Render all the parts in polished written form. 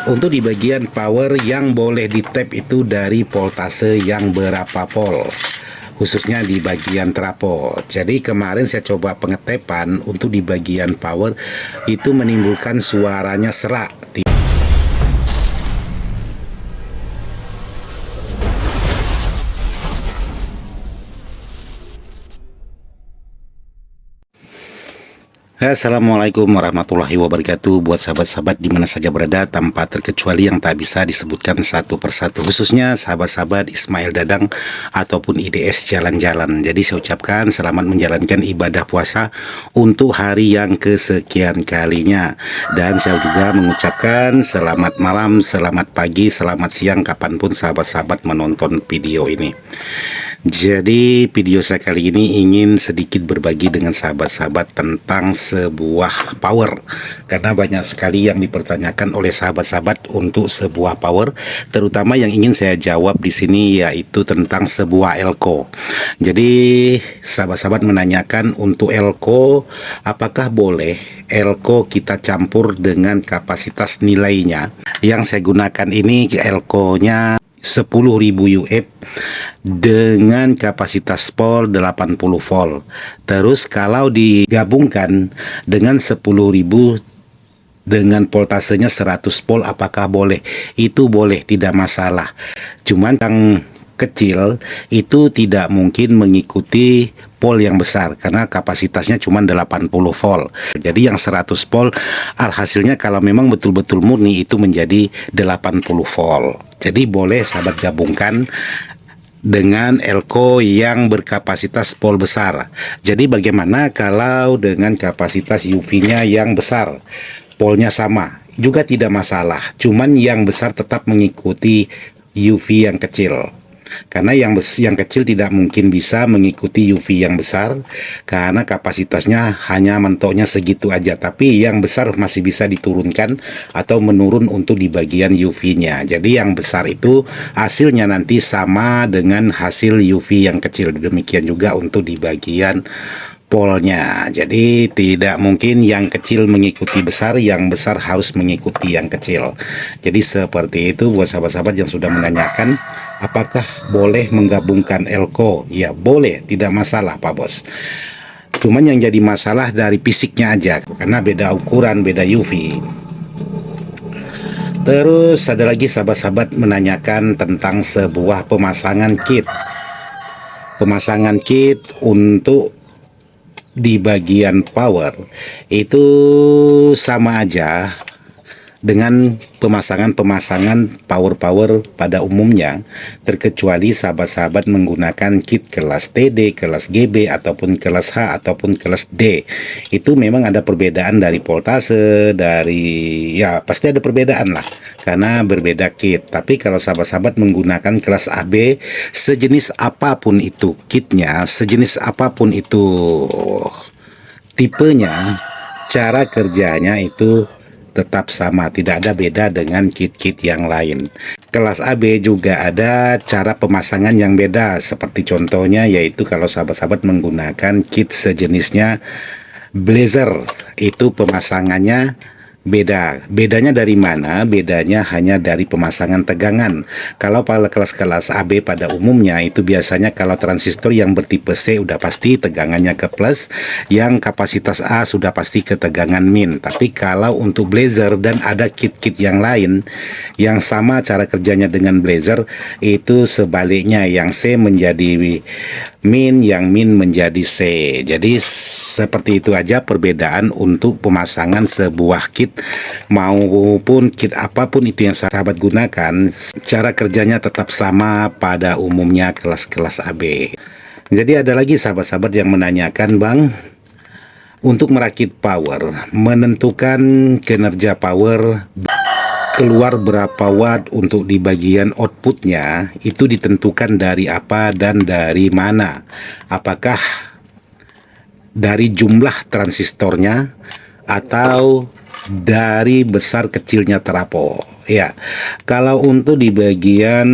Untuk di bagian power yang boleh di tap itu dari voltase yang berapa volt, khususnya di bagian trafo. Jadi kemarin saya coba pengetepan untuk di bagian power itu menimbulkan suaranya serak. Assalamualaikum warahmatullahi wabarakatuh. Buat sahabat-sahabat di mana saja berada, tanpa terkecuali yang tak bisa disebutkan satu persatu, khususnya sahabat-sahabat Ismail Dadang ataupun IDS Jalan-Jalan. Jadi saya ucapkan selamat menjalankan ibadah puasa untuk hari yang kesekian kalinya. Dan saya juga mengucapkan selamat malam, selamat pagi, selamat siang, kapanpun sahabat-sahabat menonton video ini. Jadi video saya kali ini ingin sedikit berbagi dengan sahabat-sahabat tentang sebuah power, karena banyak sekali yang dipertanyakan oleh sahabat-sahabat untuk sebuah power, terutama yang ingin saya jawab di sini yaitu tentang sebuah elko. Jadi sahabat-sahabat menanyakan untuk elko, apakah boleh elko kita campur dengan kapasitas nilainya. Yang saya gunakan ini elko-nya 10.000 UF dengan kapasitas pol 80 volt. Terus kalau digabungkan dengan 10.000 dengan voltasenya 100 volt, apakah boleh? Itu boleh, tidak masalah. Cuman yang kecil itu tidak mungkin mengikuti pol yang besar karena kapasitasnya cuma 80 volt. Jadi yang 100 volt alhasilnya kalau memang betul-betul murni itu menjadi 80 volt. Jadi boleh sahabat gabungkan dengan elko yang berkapasitas pol besar. Jadi bagaimana kalau dengan kapasitas UV-nya yang besar, polnya sama, juga tidak masalah. Cuman yang besar tetap mengikuti UV yang kecil. Karena yang kecil tidak mungkin bisa mengikuti UV yang besar karena kapasitasnya hanya mentoknya segitu aja, tapi yang besar masih bisa diturunkan atau menurun untuk di bagian UV-nya. Jadi yang besar itu hasilnya nanti sama dengan hasil UV yang kecil. Demikian juga untuk di bagian polnya. Jadi tidak mungkin yang kecil mengikuti besar, yang besar harus mengikuti yang kecil. Jadi seperti itu buat sahabat-sahabat yang sudah menanyakan apakah boleh menggabungkan elko. Ya boleh, tidak masalah Pak Bos. Cuman yang jadi masalah dari fisiknya aja, karena beda ukuran, beda UV. Terus ada lagi sahabat-sahabat menanyakan tentang sebuah pemasangan kit. Pemasangan kit untuk di bagian power itu sama aja dengan pemasangan power pada umumnya, terkecuali sahabat-sahabat menggunakan kit kelas TD, kelas GB, ataupun kelas H, ataupun kelas D. Itu memang ada perbedaan dari voltase, ya pasti ada perbedaan lah, karena berbeda kit. Tapi kalau sahabat-sahabat menggunakan kelas AB, sejenis apapun itu kitnya, sejenis apapun itu tipenya, cara kerjanya itu tetap sama, tidak ada beda dengan kit-kit yang lain. Kelas AB juga ada cara pemasangan yang beda, seperti contohnya yaitu kalau sahabat-sahabat menggunakan kit sejenisnya Blazer, itu pemasangannya beda. Bedanya dari mana? Bedanya hanya dari pemasangan tegangan. Kalau pada kelas-kelas AB pada umumnya itu biasanya kalau transistor yang bertipe C udah pasti tegangannya ke plus, yang kapasitas A sudah pasti ke tegangan min. Tapi kalau untuk Blazer dan ada kit-kit yang lain yang sama cara kerjanya dengan Blazer, itu sebaliknya, yang C menjadi min, yang min menjadi C. Jadi seperti itu aja perbedaan untuk pemasangan sebuah kit maupun kit apapun itu yang sahabat gunakan, cara kerjanya tetap sama pada umumnya kelas-kelas AB. Jadi ada lagi sahabat-sahabat yang menanyakan, Bang, untuk merakit power, menentukan kinerja power keluar berapa watt untuk di bagian outputnya, itu ditentukan dari apa dan dari mana? Apakah dari jumlah transistornya atau dari besar kecilnya trafo? Ya, kalau untuk di bagian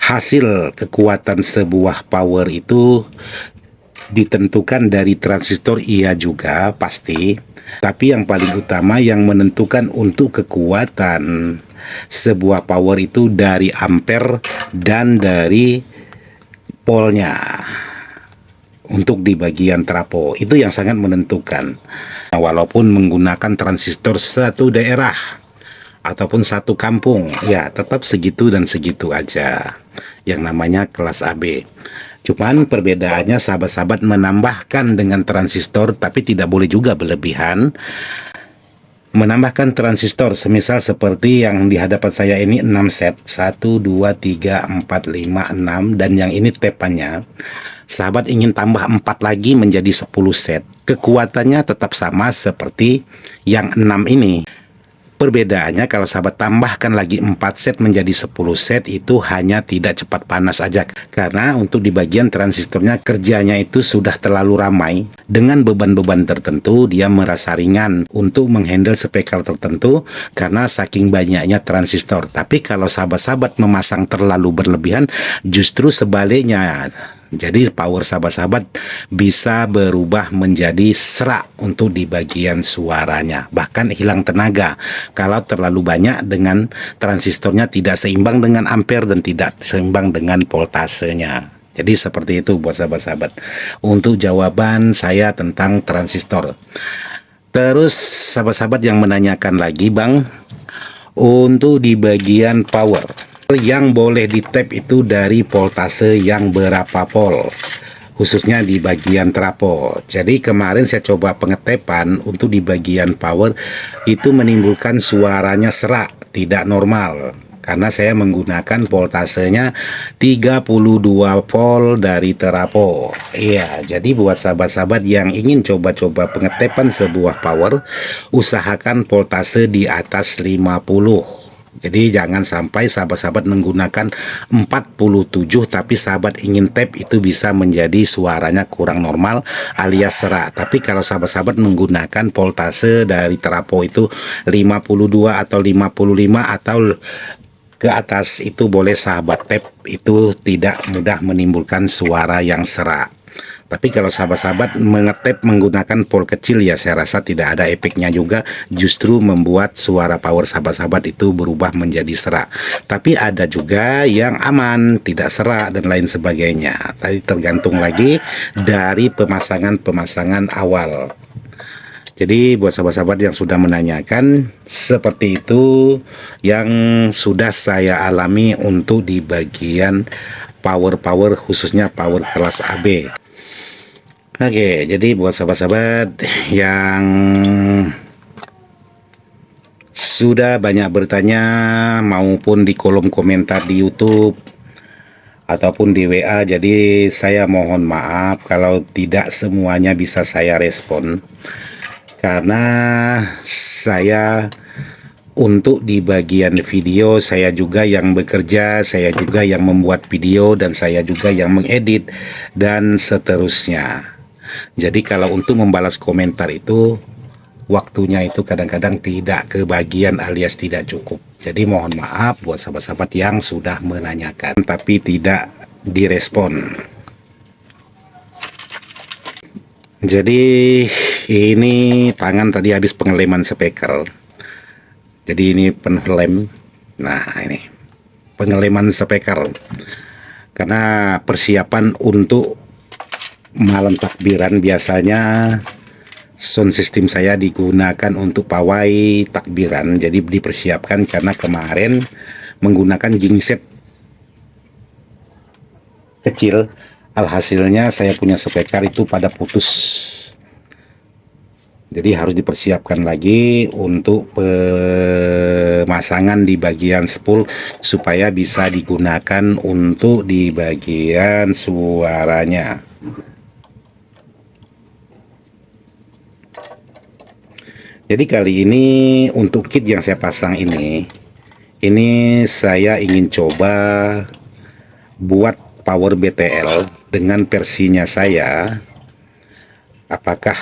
hasil kekuatan sebuah power itu ditentukan dari transistor, iya juga pasti. Tapi yang paling utama yang menentukan untuk kekuatan sebuah power itu dari ampere dan dari polnya. Untuk di bagian trapo itu yang sangat menentukan. Walaupun menggunakan transistor satu daerah ataupun satu kampung, ya tetap segitu dan segitu aja yang namanya kelas AB. Cuman perbedaannya sahabat-sahabat menambahkan dengan transistor, tapi tidak boleh juga berlebihan. Menambahkan transistor semisal seperti yang di hadapan saya ini 6 set, 1 2 3 4 5 6, dan yang ini tepannya sahabat ingin tambah 4 lagi menjadi 10 set. Kekuatannya tetap sama seperti yang 6 ini. Perbedaannya kalau sahabat tambahkan lagi 4 set menjadi 10 set, itu hanya tidak cepat panas aja. Karena untuk di bagian transistornya kerjanya itu sudah terlalu ramai. Dengan beban-beban tertentu dia merasa ringan untuk menghandle speaker tertentu karena saking banyaknya transistor. Tapi kalau sahabat-sahabat memasang terlalu berlebihan, justru sebaliknya. Jadi power sahabat-sahabat bisa berubah menjadi serak untuk di bagian suaranya, bahkan hilang tenaga kalau terlalu banyak dengan transistornya tidak seimbang dengan ampere dan tidak seimbang dengan voltasenya. Jadi seperti itu buat sahabat-sahabat untuk jawaban saya tentang transistor. Terus sahabat-sahabat yang menanyakan lagi, Bang, untuk di bagian power yang boleh di tap itu dari voltase yang berapa volt, khususnya di bagian trapo. Jadi kemarin saya coba pengetepan untuk di bagian power itu menimbulkan suaranya serak, tidak normal. Karena saya menggunakan voltasenya 32 volt dari trapo. Iya, jadi buat sahabat-sahabat yang ingin coba-coba pengetepan sebuah power, usahakan voltase di atas 50. Jadi jangan sampai sahabat-sahabat menggunakan 47 tapi sahabat ingin tap itu bisa menjadi suaranya kurang normal alias serak. Tapi kalau sahabat-sahabat menggunakan voltase dari trapo itu 52 atau 55 atau ke atas, itu boleh sahabat tap, itu tidak mudah menimbulkan suara yang serak. Tapi kalau sahabat-sahabat mengetap menggunakan volt kecil, ya saya rasa tidak ada efeknya juga, justru membuat suara power sahabat-sahabat itu berubah menjadi serak. Tapi ada juga yang aman, tidak serak dan lain sebagainya. Tadi tergantung lagi dari pemasangan awal. Jadi buat sahabat-sahabat yang sudah menanyakan, seperti itu yang sudah saya alami untuk di bagian power khususnya power kelas AB. Oke, jadi buat sahabat-sahabat yang sudah banyak bertanya maupun di kolom komentar di YouTube ataupun di WA, jadi saya mohon maaf kalau tidak semuanya bisa saya respon. Karena saya untuk di bagian video, saya juga yang bekerja, saya juga yang membuat video, dan saya juga yang mengedit, dan seterusnya. Jadi kalau untuk membalas komentar itu, waktunya itu kadang-kadang tidak kebagian alias tidak cukup. Jadi mohon maaf buat sahabat-sahabat yang sudah menanyakan, tapi tidak direspon. Jadi ini tangan tadi habis pengeleman speaker. Jadi ini penuh lem. Nah ini pengeleman speaker. Karena persiapan untuk malam takbiran, biasanya sound system saya digunakan untuk pawai takbiran. Jadi dipersiapkan karena kemarin menggunakan genset kecil. Alhasilnya saya punya speaker itu pada putus. Jadi harus dipersiapkan lagi untuk pemasangan di bagian spool supaya bisa digunakan untuk di bagian suaranya. Jadi kali ini untuk kit yang saya pasang ini saya ingin coba buat power BTL dengan versinya saya. Apakah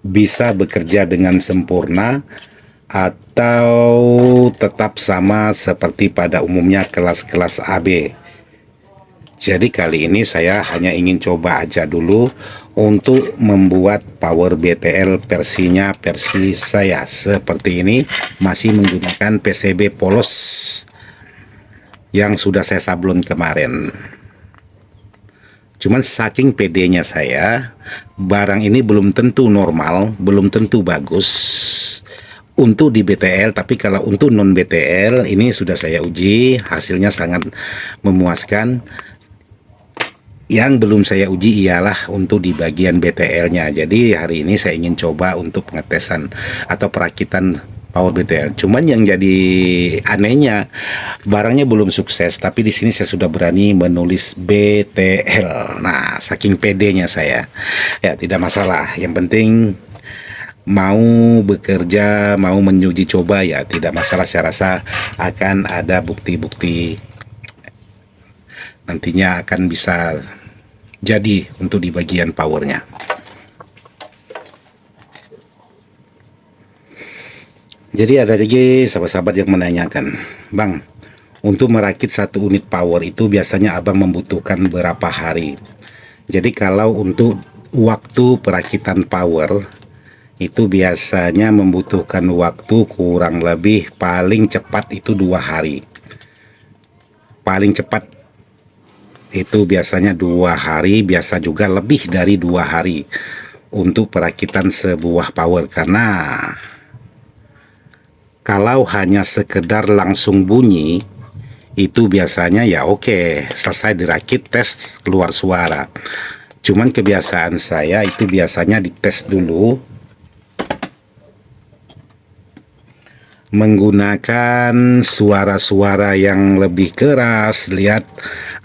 bisa bekerja dengan sempurna atau tetap sama seperti pada umumnya kelas-kelas AB. Jadi kali ini saya hanya ingin coba aja dulu untuk membuat power BTL versi saya seperti ini, masih menggunakan PCB polos yang sudah saya sablon kemarin. Cuman saking pedenya saya, barang ini belum tentu normal, belum tentu bagus untuk di BTL, tapi kalau untuk non BTL ini sudah saya uji, hasilnya sangat memuaskan. Yang belum saya uji ialah untuk di bagian BTL-nya. Jadi hari ini saya ingin coba untuk pengetesan atau perakitan power BTL. Cuman yang jadi anehnya, barangnya belum sukses, tapi di sini saya sudah berani menulis BTL. Nah, saking pedenya saya. Ya, tidak masalah. Yang penting mau bekerja, mau menyuji coba, ya tidak masalah. Saya rasa akan ada bukti-bukti nantinya akan bisa jadi untuk di bagian powernya. Jadi ada lagi sahabat-sahabat yang menanyakan, Bang, untuk merakit satu unit power itu biasanya abang membutuhkan berapa hari? Jadi kalau untuk waktu perakitan power itu biasanya membutuhkan waktu kurang lebih paling cepat itu 2 hari. Paling cepat itu biasanya 2 hari, biasa juga lebih dari 2 hari untuk perakitan sebuah power. Karena kalau hanya sekedar langsung bunyi itu biasanya ya oke, selesai dirakit, tes, keluar suara. Cuman kebiasaan saya itu biasanya dites dulu menggunakan suara-suara yang lebih keras, lihat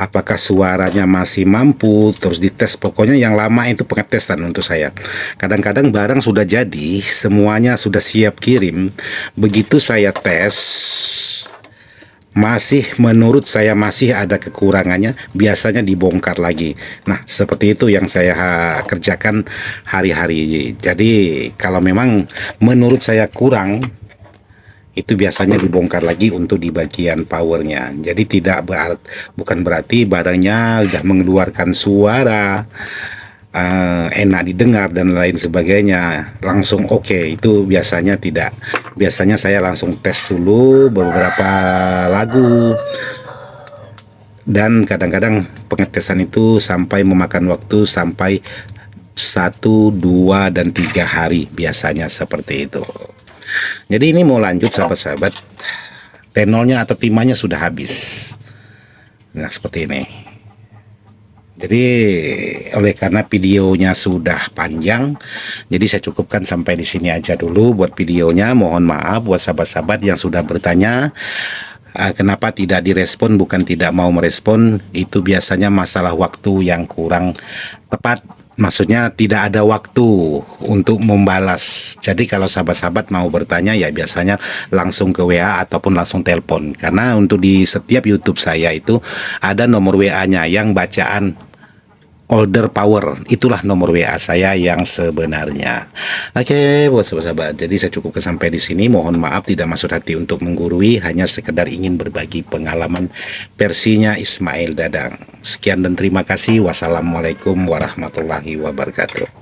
apakah suaranya masih mampu, terus dites. Pokoknya yang lama itu pengetesan untuk saya. Kadang-kadang barang sudah jadi, semuanya sudah siap kirim, begitu saya tes masih, menurut saya masih ada kekurangannya, biasanya dibongkar lagi. Nah, seperti itu yang saya kerjakan hari-hari. Jadi kalau memang menurut saya kurang, itu biasanya dibongkar lagi untuk di bagian powernya. Jadi bukan berarti barangnya sudah mengeluarkan suara enak didengar dan lain sebagainya langsung oke, itu biasanya tidak. Biasanya saya langsung tes dulu beberapa lagu, dan kadang-kadang pengetesan itu sampai memakan waktu sampai 1, 2, dan 3 hari biasanya seperti itu. Jadi ini mau lanjut sahabat-sahabat, tenolnya atau timahnya sudah habis. Nah seperti ini. Jadi oleh karena videonya sudah panjang, jadi saya cukupkan sampai di sini aja dulu buat videonya. Mohon maaf buat sahabat-sahabat yang sudah bertanya kenapa tidak direspon, bukan tidak mau merespon, itu biasanya masalah waktu yang kurang tepat. Maksudnya tidak ada waktu untuk membalas. Jadi kalau sahabat-sahabat mau bertanya ya biasanya langsung ke WA ataupun langsung telepon. Karena untuk di setiap YouTube saya itu ada nomor WA-nya yang bacaan order power, itulah nomor WA saya yang sebenarnya. Oke, buat sahabat-sahabat, jadi saya cukupkan sampai di sini. Mohon maaf tidak maksud hati untuk menggurui, hanya sekedar ingin berbagi pengalaman versinya Ismail Dadang. Sekian dan terima kasih. Wassalamualaikum warahmatullahi wabarakatuh.